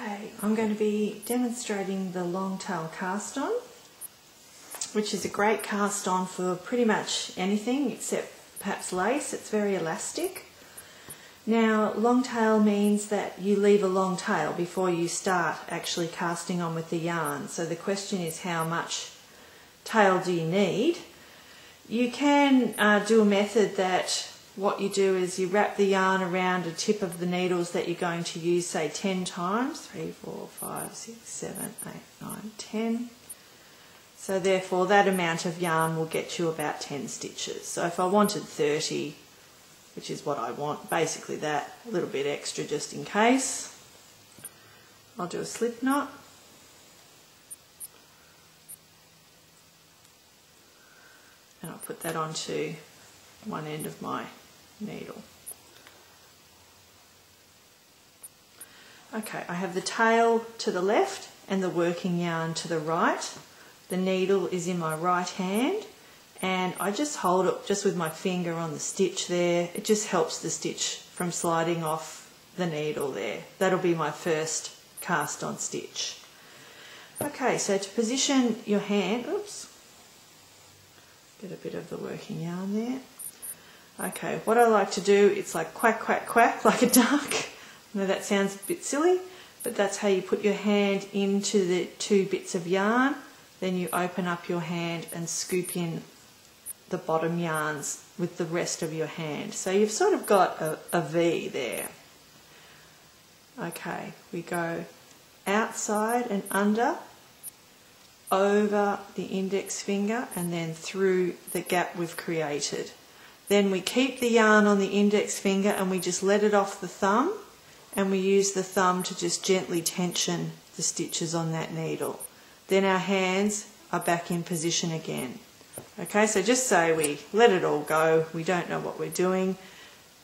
Okay, I'm going to be demonstrating the long tail cast on, which is a great cast on for pretty much anything except perhaps lace. It's very elastic. Now, long tail means that you leave a long tail before you start actually casting on with the yarn. So the question is, how much tail do you need? You can do a method that what you do is you wrap the yarn around the tip of the needles that you're going to use, say 10 times. 3, 4, 5, 6, 7, 8, 9, 10. So therefore that amount of yarn will get you about 10 stitches. So if I wanted 30, which is what I want, basically that, a little bit extra just in case, I'll do a slip knot. And I'll put that onto one end of my needle. Okay, I have the tail to the left and the working yarn to the right. The needle is in my right hand and I just hold it just with my finger on the stitch there. It just helps the stitch from sliding off the needle there. That'll be my first cast on stitch. Okay, so to position your hand, oops, get a bit of the working yarn there. Okay, what I like to do, it's like quack, quack, quack, like a duck. I know that sounds a bit silly, but that's how you put your hand into the two bits of yarn. Then you open up your hand and scoop in the bottom yarns with the rest of your hand. So you've sort of got a V there. Okay, we go outside and under, over the index finger, and then through the gap we've created. Then we keep the yarn on the index finger and we just let it off the thumb, and we use the thumb to just gently tension the stitches on that needle. Then our hands are back in position again. Okay, so just say we let it all go, we don't know what we're doing.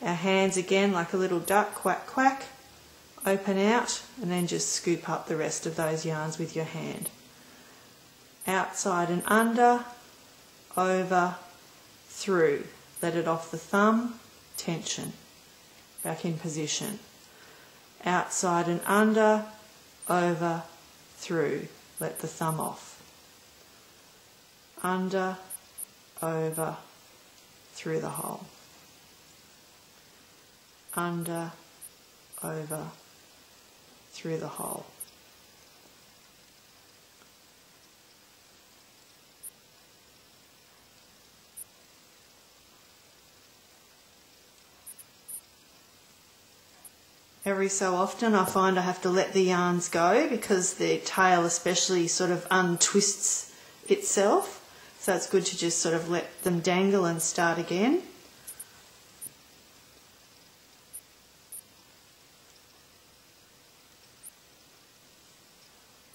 Our hands again like a little duck, quack, quack, open out, and then just scoop up the rest of those yarns with your hand. Outside and under, over, through. Let it off the thumb, tension, back in position. Outside and under, over, through. Let the thumb off. Under, over, through the hole. Under, over, through the hole. Every so often I find I have to let the yarns go because the tail especially sort of untwists itself. So it's good to just sort of let them dangle and start again.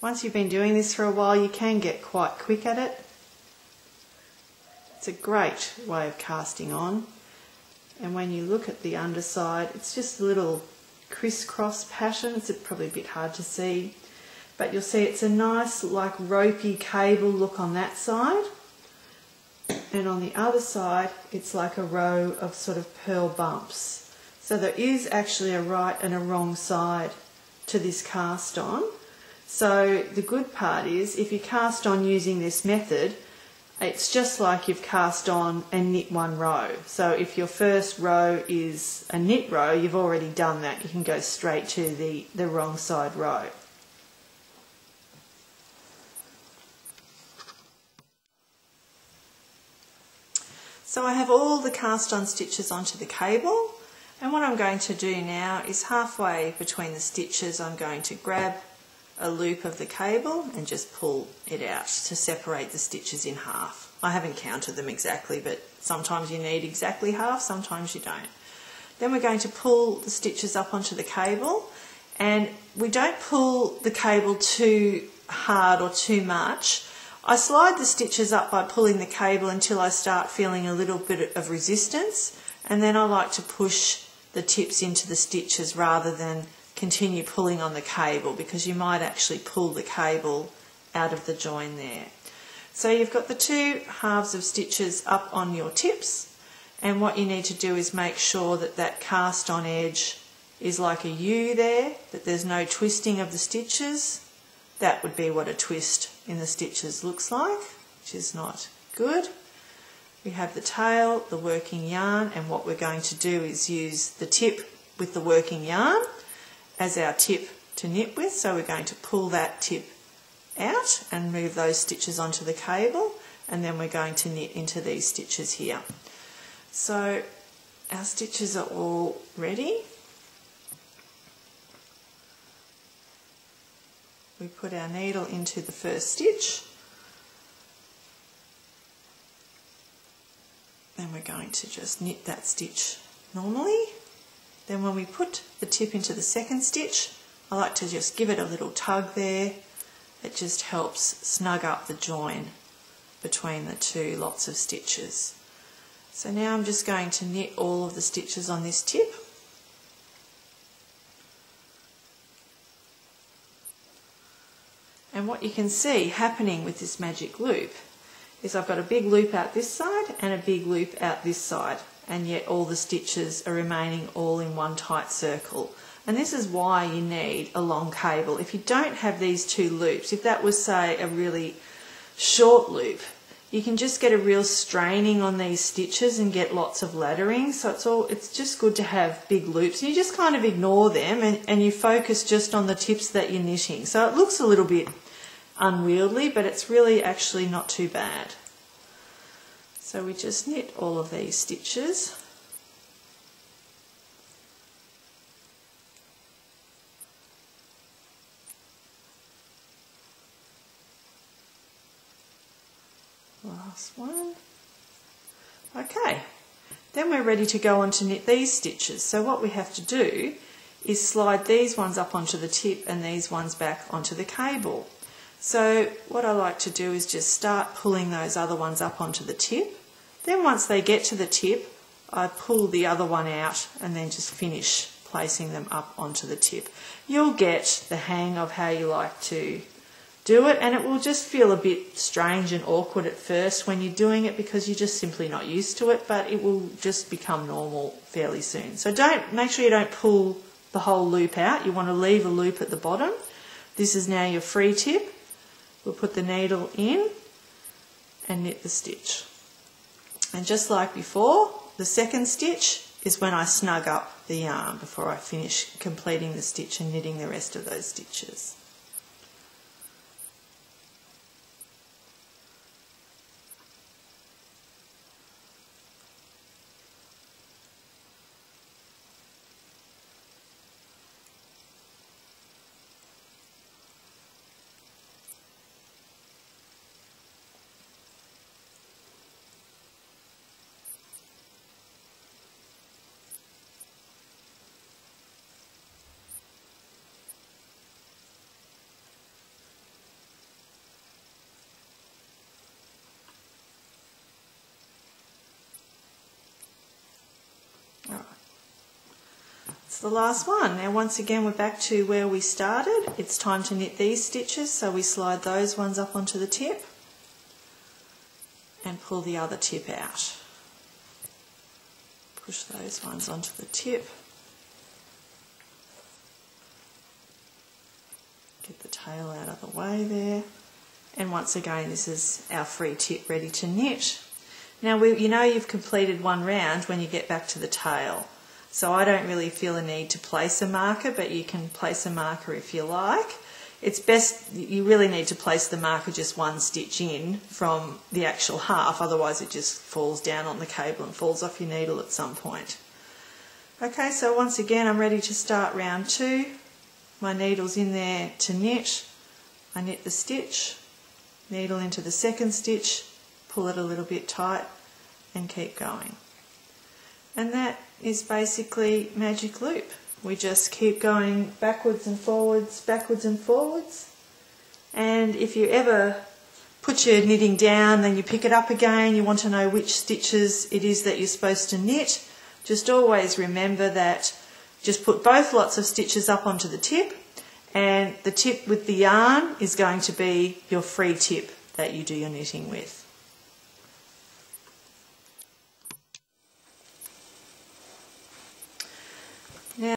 Once you've been doing this for a while, you can get quite quick at it. It's a great way of casting on. And when you look at the underside, it's just a little crisscross pattern. It's probably a bit hard to see, but you'll see it's a nice like ropey cable look on that side, and on the other side it's like a row of sort of pearl bumps. So there is actually a right and a wrong side to this cast on. So the good part is if you cast on using this method, it's just like you've cast on and knit one row. So if your first row is a knit row, you've already done that. You can go straight to the wrong side row. So I have all the cast on stitches onto the cable, and what I'm going to do now is halfway between the stitches I'm going to grab a loop of the cable and just pull it out to separate the stitches in half. I haven't counted them exactly, but sometimes you need exactly half, sometimes you don't. Then we're going to pull the stitches up onto the cable, and we don't pull the cable too hard or too much. I slide the stitches up by pulling the cable until I start feeling a little bit of resistance, and then I like to push the tips into the stitches rather than continue pulling on the cable, because you might actually pull the cable out of the join there. So you've got the two halves of stitches up on your tips, and what you need to do is make sure that that cast on edge is like a U there, that there's no twisting of the stitches. That would be what a twist in the stitches looks like, which is not good. We have the tail, the working yarn, and what we're going to do is use the tip with the working yarn as our tip to knit with. So we're going to pull that tip out and move those stitches onto the cable, and then we're going to knit into these stitches here. So our stitches are all ready. We put our needle into the first stitch. Then we're going to just knit that stitch normally. Then when we put the tip into the second stitch, I like to just give it a little tug there. It just helps snug up the join between the two lots of stitches. So now I'm just going to knit all of the stitches on this tip. And what you can see happening with this magic loop is I've got a big loop out this side and a big loop out this side, and yet all the stitches are remaining all in one tight circle. And this is why you need a long cable. If you don't have these two loops, if that was, say, a really short loop, you can just get a real straining on these stitches and get lots of laddering. So it's just good to have big loops. And you just kind of ignore them and you focus just on the tips that you're knitting. So it looks a little bit unwieldy, but it's really actually not too bad. So we just knit all of these stitches. Last one. Okay, then we're ready to go on to knit these stitches. So what we have to do is slide these ones up onto the tip and these ones back onto the cable. So what I like to do is just start pulling those other ones up onto the tip. Then once they get to the tip, I pull the other one out and then just finish placing them up onto the tip. You'll get the hang of how you like to do it, and it will just feel a bit strange and awkward at first when you're doing it because you're just simply not used to it, but it will just become normal fairly soon. So make sure you don't pull the whole loop out. You want to leave a loop at the bottom. This is now your free tip. We'll put the needle in and knit the stitch. And just like before, the second stitch is when I snug up the yarn before I finish completing the stitch and knitting the rest of those stitches. It's the last one. Now once again we're back to where we started. It's time to knit these stitches, so we slide those ones up onto the tip and pull the other tip out. Push those ones onto the tip. Get the tail out of the way there. And once again, this is our free tip ready to knit. Now you know you've completed one round when you get back to the tail. So I don't really feel a need to place a marker, but you can place a marker if you like. It's best, you really need to place the marker just one stitch in from the actual half, otherwise it just falls down on the cable and falls off your needle at some point. Okay, so once again I'm ready to start round 2. My needle's in there to knit. I knit the stitch, needle into the second stitch, pull it a little bit tight and keep going. And that is basically magic loop. We just keep going backwards and forwards, backwards and forwards. And if you ever put your knitting down, then you pick it up again, you want to know which stitches it is that you're supposed to knit, just always remember that just put both lots of stitches up onto the tip, and the tip with the yarn is going to be your free tip that you do your knitting with.